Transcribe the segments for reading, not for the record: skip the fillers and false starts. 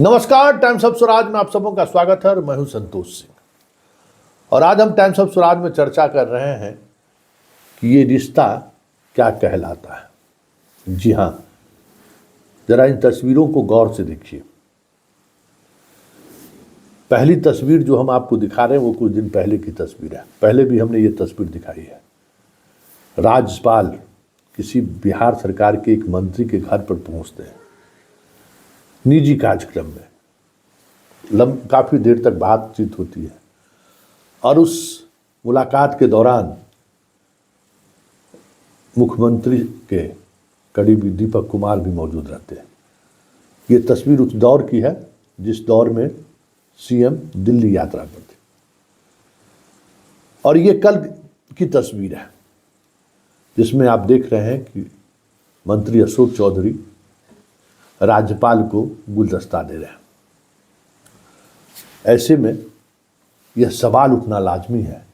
नमस्कार, times of Swaraj में आप सबों का स्वागत है और मैं हूं संतोष सिंह। और आज हम टाइम्स ऑफ स्वराज में चर्चा कर रहे हैं कि ये रिश्ता क्या कहलाता है। जी हां, जरा इन तस्वीरों को गौर से देखिए। पहली तस्वीर जो हम आपको दिखा रहे हैं वो कुछ दिन पहले की तस्वीर है। पहले भी हमने ये तस्वीर दिखाई है। राज्यपाल किसी बिहार सरकार के एक मंत्री के घर पर पहुंचते हैं निजी कार्यक्रम में। काफी देर तक बातचीत होती है और उस मुलाकात के दौरान मुख्यमंत्री के करीबी दीपक कुमार भी मौजूद रहते हैं। ये तस्वीर उस दौर की है जिस दौर में सीएम दिल्ली यात्रा पर थे। और ये कल की तस्वीर है जिसमें आप देख रहे हैं कि मंत्री अशोक चौधरी राज्यपाल को गुलदस्ता दे रहे हैं। ऐसे में यह सवाल उठना लाजमी है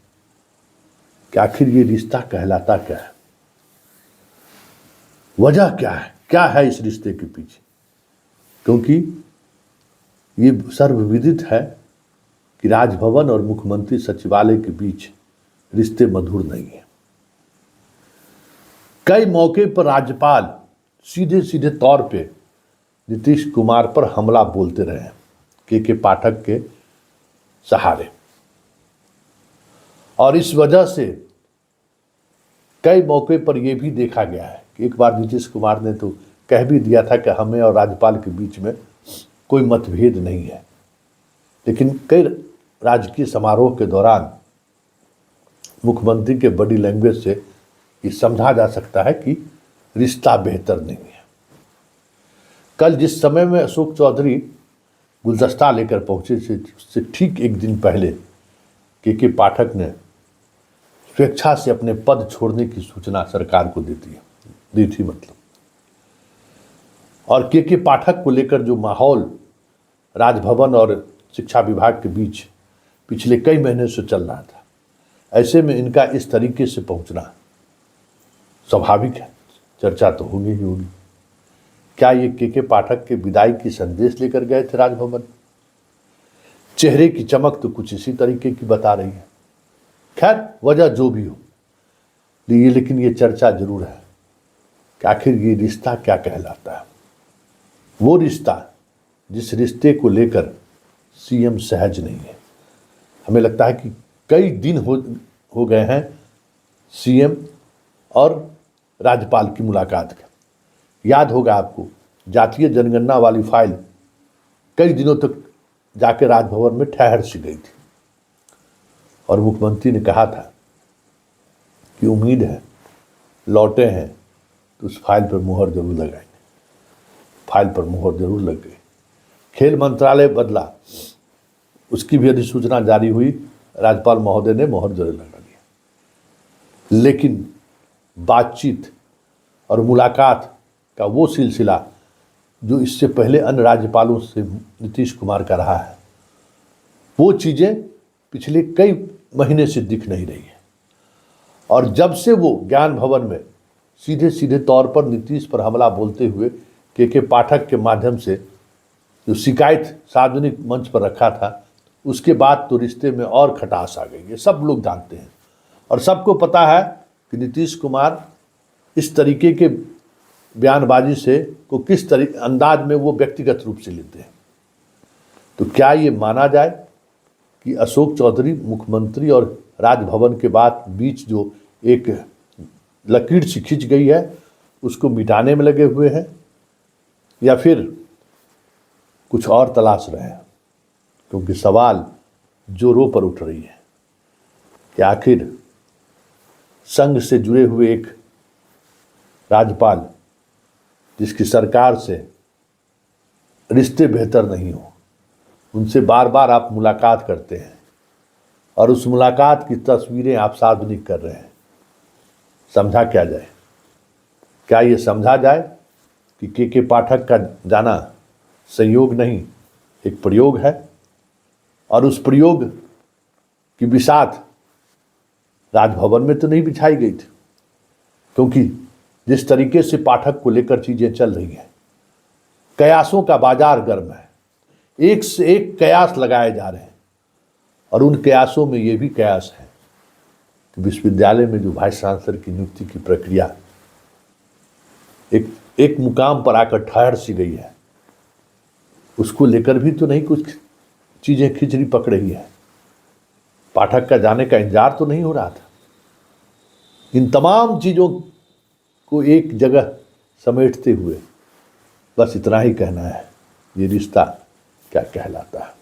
कि आखिर ये रिश्ता कहलाता क्या है, वजह क्या है इस रिश्ते के पीछे। क्योंकि ये सर्वविदित है कि राजभवन और मुख्यमंत्री सचिवालय के बीच रिश्ते मधुर नहीं है। कई मौके पर राज्यपाल सीधे तौर पे नीतीश कुमार पर हमला बोलते रहे हैं के पाठक के सहारे। और इस वजह से कई मौके पर यह भी देखा गया है कि एक बार नीतीश कुमार ने तो कह भी दिया था कि हमें और राज्यपाल के बीच में कोई मतभेद नहीं है। लेकिन कई राजकीय समारोह के दौरान मुख्यमंत्री के बॉडी लैंग्वेज से ये समझा जा सकता है कि रिश्ता बेहतर नहीं है। कल जिस समय में अशोक चौधरी गुलदस्ता लेकर पहुंचे से ठीक एक दिन पहले के पाठक ने स्वेच्छा से अपने पद छोड़ने की सूचना सरकार को दी थी मतलब। और के पाठक को लेकर जो माहौल राजभवन और शिक्षा विभाग के बीच पिछले कई महीने से चल रहा था, ऐसे में इनका इस तरीके से पहुंचना स्वाभाविक है। चर्चा तो होगी ही होगी। क्या ये के पाठक के विदाई की संदेश लेकर गए थे राजभवन? चेहरे की चमक तो कुछ इसी तरीके की बता रही है। खैर, वजह जो भी हो, लेकिन ये चर्चा जरूर है कि आखिर ये रिश्ता क्या कहलाता है। वो रिश्ता जिस रिश्ते को लेकर सीएम सहज नहीं है। हमें लगता है कि कई दिन हो गए हैं सीएम और राज्यपाल की मुलाकात का। याद होगा आपको, जातीय जनगणना वाली फाइल कई दिनों तक जाकर राजभवन में ठहर सी गई थी और मुख्यमंत्री ने कहा था कि उम्मीद है लौटे हैं तो उस फाइल पर मुहर जरूर लगाएंगे। फाइल पर मुहर जरूर लग गई। खेल मंत्रालय बदला, उसकी भी अधिसूचना जारी हुई, राज्यपाल महोदय ने मुहर जरूर लगा दिया। लेकिन बातचीत और मुलाकात का वो सिलसिला जो इससे पहले अन्य राज्यपालों से नीतीश कुमार का रहा है, वो चीज़ें पिछले कई महीने से दिख नहीं रही है। और जब से वो ज्ञान भवन में सीधे तौर पर नीतीश पर हमला बोलते हुए के पाठक के माध्यम से जो शिकायत सार्वजनिक मंच पर रखा था, उसके बाद तो रिश्ते में और खटास आ गई। ये सब लोग जानते हैं और सबको पता है कि नीतीश कुमार इस तरीके के बयानबाजी से को किस अंदाज में वो व्यक्तिगत रूप से लेते हैं। तो क्या ये माना जाए कि अशोक चौधरी मुख्यमंत्री और राजभवन के बाद बीच जो एक लकीर सी खिंच गई है उसको मिटाने में लगे हुए हैं, या फिर कुछ और तलाश रहे हैं? क्योंकि सवाल जोरों पर उठ रही है कि आखिर संघ से जुड़े हुए एक राज्यपाल जिसकी सरकार से रिश्ते बेहतर नहीं हो, उनसे बार बार आप मुलाकात करते हैं और उस मुलाकात की तस्वीरें आप सार्वजनिक कर रहे हैं। समझा क्या जाए? क्या ये समझा जाए कि के पाठक का जाना संयोग नहीं, एक प्रयोग है? और उस प्रयोग की बिसात राजभवन में तो नहीं बिछाई गई थी, क्योंकि जिस तरीके से पाठक को लेकर चीज़ें चल रही हैं, कयासों का बाजार गर्म है। एक से एक कयास लगाए जा रहे हैं, और उन कयासों में ये भी कयास है कि विश्वविद्यालय में जो वाइस चांसलर की नियुक्ति की प्रक्रिया एक मुकाम पर आकर ठहर सी गई है, उसको लेकर भी तो नहीं कुछ चीजें खिचड़ी पक रही है। पाठक का जाने का इंतजार तो नहीं हो रहा था। इन तमाम चीजों को एक जगह समेटते हुए बस इतना ही कहना है, ये रिश्ता क्या कहलाता है।